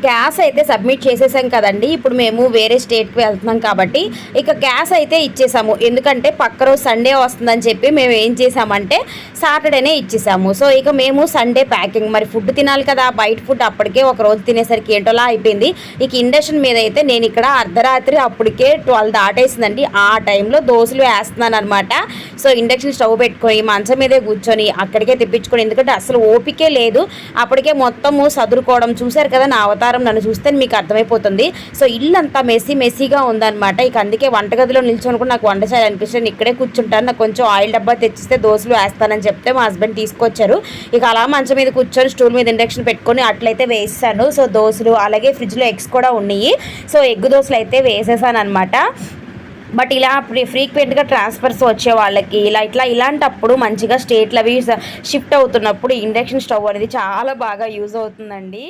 Gas అయితే submit చేసేసాం కదండి. ఇప్పుడు మేము వేరే స్టేట్కి వెళ్తున్నాం కాబట్టి ఇక గ్యాస్ అయితే ఇచ్చేసాము. ఎందుకంటే పక్క రోజు సండే వస్తుందని చెప్పి మేము ఏం చేసామంటే సాటర్డేనే ఇచ్చేసాము. సో ఇక మేము సండే ప్యాకింగ్, మరి ఫుడ్ తినాలి కదా, బయట ఫుడ్ అప్పటికే ఒక రోజు తినేసరికి ఏంటోలా అయిపోయింది. ఇక ఇండక్షన్ మీద అయితే నేను ఇక్కడ అర్ధరాత్రి అప్పటికే 12 దాటేసిందండి. ఆ టైంలో దోశలు వేస్తున్నాను అనమాట. సో ఇండక్షన్ స్టవ్ పెట్టుకొని మంచం మీదే కూర్చొని అక్కడికే తెప్పించుకొని, ఎందుకంటే అసలు ఓపికే లేదు. అప్పటికే మొత్తము సదురుకోవడం, చూశారు కదా నా అవతారం, నన్ను చూస్తే మీకు అర్థమైపోతుంది. సో ఇల్లు అంతా మెస్సీగా ఉందన్నమాట. ఇక అందుకే వంటగదిలో నిల్చొని కూడా నాకు వంట చేయాలనిపిస్తుంది. ఇక్కడే కూర్చుంటాను, నాకు కొంచెం ఆయిల్ డబ్బా తెచ్చిస్తే దోశలు వేస్తానని చెప్తే మా హస్బెండ్ తీసుకొచ్చారు. ఇక అలా మంచం మీద కూర్చొని స్టూల్ మీద ఇండక్షన్ పెట్టుకొని అట్లయితే వేస్తాను. సో దోశలు, అలాగే ఫ్రిడ్జ్లో ఎగ్స్ కూడా ఉన్నాయి. సో ఎగ్ దోశలు అయితే వేసేసాను అనమాట. బట్ ఇలా ఫ్రీక్వెంట్గా ట్రాన్స్ఫర్స్ వచ్చే వాళ్ళకి ఇలాంటప్పుడు మంచిగా స్టేట్లు అవి షిఫ్ట్ అవుతున్నప్పుడు ఇండక్షన్ స్టవ్ అనేది చాలా బాగా యూజ్ అవుతుందండి.